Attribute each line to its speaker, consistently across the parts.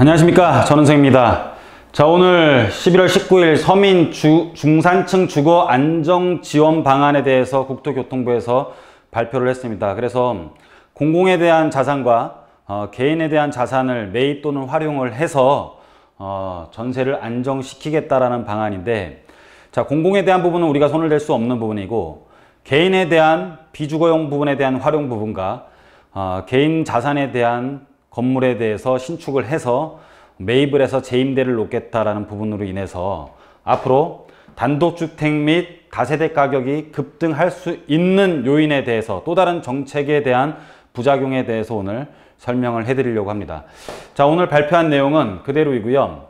Speaker 1: 안녕하십니까, 전은성입니다. 자, 오늘 11월 19일 서민 중산층 주거 안정 지원 방안에 대해서 국토교통부에서 발표를 했습니다. 그래서 공공에 대한 자산과 개인에 대한 자산을 매입 또는 활용을 해서 전세를 안정시키겠다라는 방안인데, 자, 공공에 대한 부분은 우리가 손을 댈 수 없는 부분이고, 개인에 대한 비주거용 부분에 대한 활용 부분과 개인 자산에 대한 건물에 대해서 신축을 해서 매입을 해서 재임대를 놓겠다라는 부분으로 인해서 앞으로 단독주택 및 다세대 가격이 급등할 수 있는 요인에 대해서 또 다른 정책에 대한 부작용에 대해서 오늘 설명을 해드리려고 합니다. 자, 오늘 발표한 내용은 그대로이고요.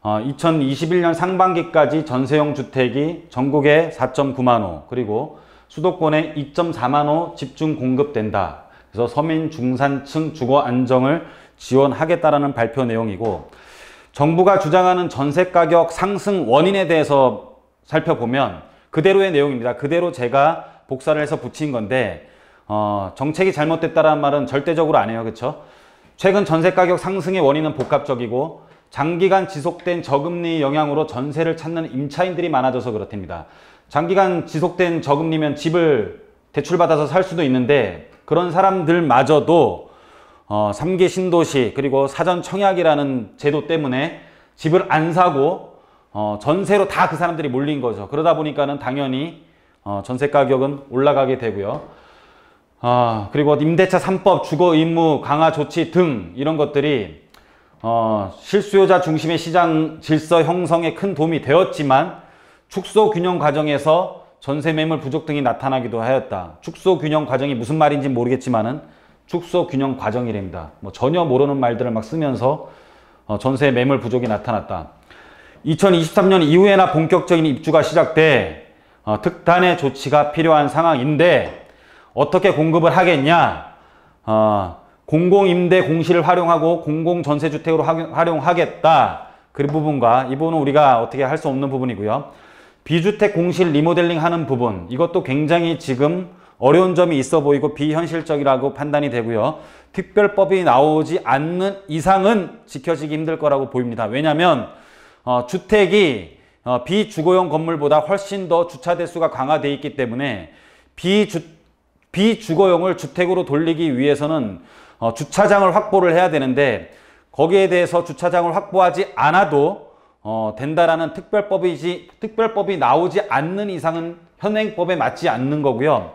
Speaker 1: 2021년 상반기까지 전세용 주택이 전국에 4.9만 호, 그리고 수도권에 2.4만 호 집중 공급된다. 그래서 서민 중산층 주거 안정을 지원하겠다라는 발표 내용이고, 정부가 주장하는 전세 가격 상승 원인에 대해서 살펴보면 그대로의 내용입니다. 그대로 제가 복사를 해서 붙인 건데, 정책이 잘못됐다라는 말은 절대적으로 안 해요. 그렇죠? 최근 전세 가격 상승의 원인은 복합적이고, 장기간 지속된 저금리 영향으로 전세를 찾는 임차인들이 많아져서 그렇답니다. 장기간 지속된 저금리면 집을 대출받아서 살 수도 있는데, 그런 사람들마저도 3기 신도시 그리고 사전 청약이라는 제도 때문에 집을 안 사고 전세로 다 그 사람들이 몰린 거죠. 그러다 보니까는 당연히 전세 가격은 올라가게 되고요. 그리고 임대차 3법, 주거 의무 강화 조치 등 이런 것들이 실수요자 중심의 시장 질서 형성에 큰 도움이 되었지만, 축소 균형 과정에서 전세 매물 부족 등이 나타나기도 하였다. 축소 균형 과정이 무슨 말인지 모르겠지만은 축소 균형 과정이랍니다. 전혀 모르는 말들을 막 쓰면서 전세 매물 부족이 나타났다. 2023년 이후에나 본격적인 입주가 시작돼 특단의 조치가 필요한 상황인데, 어떻게 공급을 하겠냐? 공공임대 공시를 활용하고 공공전세주택으로 활용하겠다. 그 부분과 이 부분은 우리가 어떻게 할 수 없는 부분이고요. 비주택 공실 리모델링 하는 부분, 이것도 굉장히 지금 어려운 점이 있어 보이고 비현실적이라고 판단이 되고요. 특별법이 나오지 않는 이상은 지켜지기 힘들 거라고 보입니다. 왜냐하면 주택이 비주거용 건물보다 훨씬 더 주차 대수가 강화되어 있기 때문에 비주거용을 주택으로 돌리기 위해서는 주차장을 확보를 해야 되는데, 거기에 대해서 주차장을 확보하지 않아도 된다라는 특별법이 나오지 않는 이상은 현행법에 맞지 않는 거고요.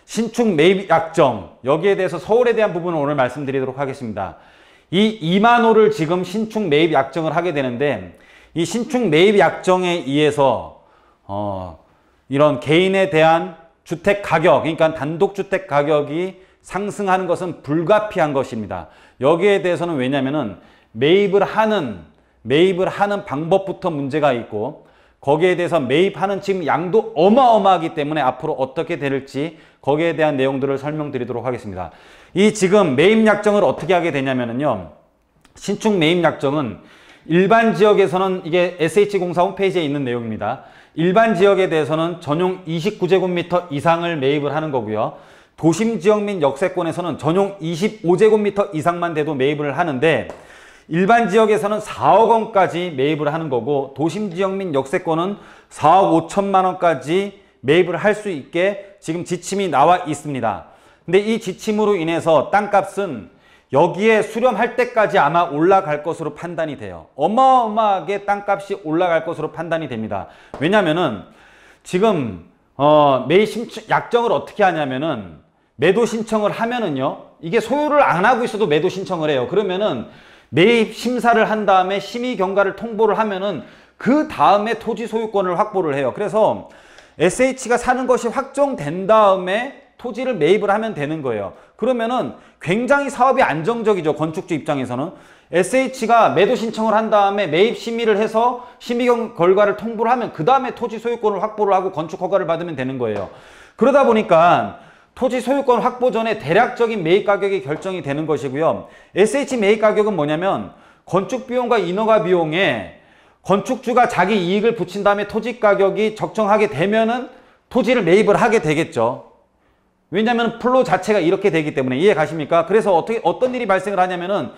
Speaker 1: 신축 매입 약정, 여기에 대해서 서울에 대한 부분을 오늘 말씀드리도록 하겠습니다. 이 2만 호를 지금 신축 매입 약정을 하게 되는데, 이 신축 매입 약정에 의해서 이런 개인에 대한 주택 가격, 그러니까 단독주택 가격이 상승하는 것은 불가피한 것입니다. 여기에 대해서는 왜냐면은 매입을 하는 방법부터 문제가 있고, 거기에 대해서 매입하는 지금 양도 어마어마하기 때문에 앞으로 어떻게 될지 거기에 대한 내용들을 설명드리도록 하겠습니다. 이 지금 매입 약정을 어떻게 하게 되냐면요. 신축 매입 약정은 일반 지역에서는 이게 SH공사 홈페이지에 있는 내용입니다. 일반 지역에 대해서는 전용 29제곱미터 이상을 매입을 하는 거고요. 도심 지역 및 역세권에서는 전용 25제곱미터 이상만 돼도 매입을 하는데, 일반 지역에서는 4억 원까지 매입을 하는 거고, 도심 지역 및 역세권은 4억 5천만 원까지 매입을 할 수 있게 지금 지침이 나와 있습니다. 근데 이 지침으로 인해서 땅값은 여기에 수렴할 때까지 아마 올라갈 것으로 판단이 돼요. 어마어마하게 땅값이 올라갈 것으로 판단이 됩니다. 왜냐면은 지금 매입 약정을 어떻게 하냐면은, 매도 신청을 하면은요, 이게 소유를 안 하고 있어도 매도 신청을 해요. 그러면은 매입 심사를 한 다음에 심의 경과를 통보를 하면은 그 다음에 토지 소유권을 확보를 해요. 그래서 SH가 사는 것이 확정된 다음에 토지를 매입을 하면 되는 거예요. 그러면은 굉장히 사업이 안정적이죠. 건축주 입장에서는. SH가 매도 신청을 한 다음에 매입 심의를 해서 심의 결과를 통보를 하면 그 다음에 토지 소유권을 확보를 하고 건축 허가를 받으면 되는 거예요. 그러다 보니까 토지 소유권 확보 전에 대략적인 매입 가격이 결정이 되는 것이고요. SH 매입 가격은 뭐냐면, 건축 비용과 인허가 비용에 건축주가 자기 이익을 붙인 다음에 토지 가격이 적정하게 되면은 토지를 매입을 하게 되겠죠. 왜냐하면 플로 자체가 이렇게 되기 때문에. 이해 가십니까? 그래서 어떤 일이 발생을 하냐면은,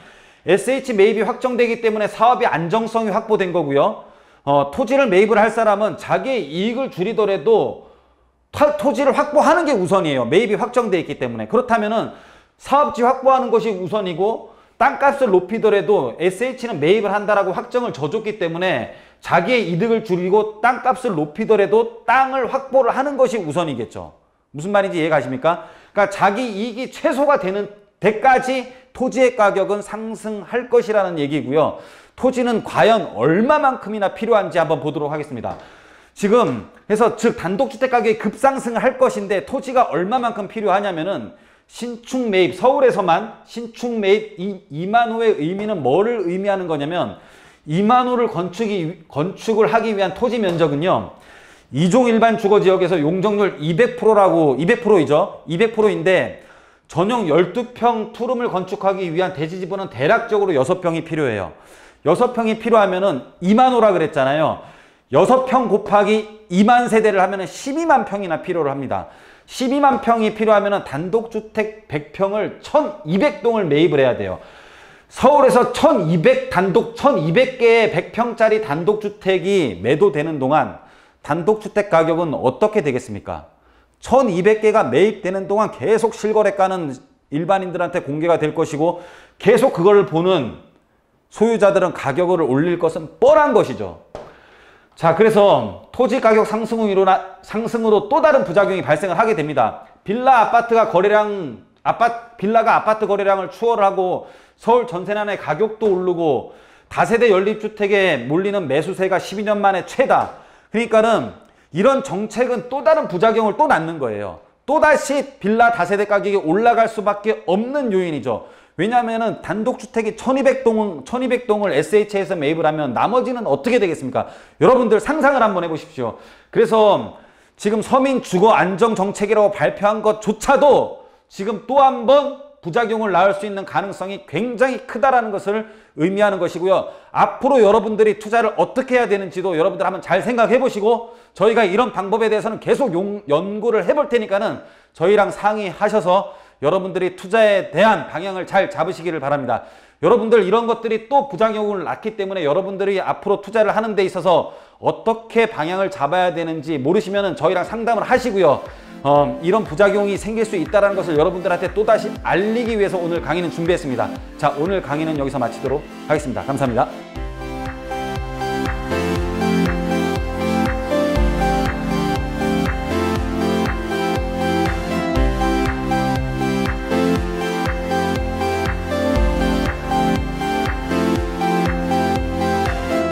Speaker 1: SH 매입이 확정되기 때문에 사업의 안정성이 확보된 거고요. 토지를 매입을 할 사람은 자기의 이익을 줄이더라도 토지를 확보하는 게 우선이에요. 매입이 확정되어 있기 때문에. 그렇다면은 사업지 확보하는 것이 우선이고 땅값을 높이더라도 SH는 매입을 한다라고 확정을 져줬기 때문에 자기의 이득을 줄이고 땅값을 높이더라도 땅을 확보를 하는 것이 우선이겠죠. 무슨 말인지 이해가십니까? 그러니까 자기 이익이 최소가 되는 데까지 토지의 가격은 상승할 것이라는 얘기고요. 토지는 과연 얼마만큼이나 필요한지 한번 보도록 하겠습니다. 지금 그래서 즉 단독주택 가격이 급상승을 할 것인데 토지가 얼마만큼 필요하냐면은 신축 매입, 서울에서만 신축 매입 2만 호의 의미는 뭐를 의미하는 거냐면 2만 호를 건축을 하기 위한 토지 면적은요. 2종 일반 주거지역에서 용적률 200%라고 200%이죠. 200%인데 전용 12평 투룸을 건축하기 위한 대지지분은 대략적으로 6평이 필요해요. 6평이 필요하면은 2만 호라 그랬잖아요. 6평 곱하기 2만 세대를 하면은 12만 평이나 필요를 합니다. 12만 평이 필요하면은 단독주택 100평을 1200동을 매입을 해야 돼요. 서울에서 1200개의 100평짜리 단독주택이 매도되는 동안 단독주택 가격은 어떻게 되겠습니까? 1200개가 매입되는 동안 계속 실거래가는 일반인들한테 공개가 될 것이고 계속 그걸 보는 소유자들은 가격을 올릴 것은 뻔한 것이죠. 자, 그래서 토지 가격 상승으로 또 다른 부작용이 발생을 하게 됩니다. 빌라가 아파트 거래량을 추월을 하고 서울 전세난의 가격도 오르고 다세대 연립주택에 몰리는 매수세가 12년 만에 최다. 그러니까는 이런 정책은 또 다른 부작용을 또 낳는 거예요. 또다시 빌라 다세대 가격이 올라갈 수밖에 없는 요인이죠. 왜냐하면 단독주택이 1200동을 SH에서 매입을 하면 나머지는 어떻게 되겠습니까? 여러분들 상상을 한번 해보십시오. 그래서 지금 서민 주거 안정 정책이라고 발표한 것조차도 지금 또 한 번 부작용을 낳을 수 있는 가능성이 굉장히 크다라는 것을 의미하는 것이고요. 앞으로 여러분들이 투자를 어떻게 해야 되는지도 여러분들 한번 잘 생각해 보시고 저희가 이런 방법에 대해서는 계속 연구를 해볼 테니까는 저희랑 상의하셔서 여러분들이 투자에 대한 방향을 잘 잡으시기를 바랍니다. 여러분들 이런 것들이 또 부작용을 낳기 때문에 여러분들이 앞으로 투자를 하는 데 있어서 어떻게 방향을 잡아야 되는지 모르시면 저희랑 상담을 하시고요. 이런 부작용이 생길 수 있다는 것을 여러분들한테 또다시 알리기 위해서 오늘 강의는 준비했습니다. 자, 오늘 강의는 여기서 마치도록 하겠습니다. 감사합니다.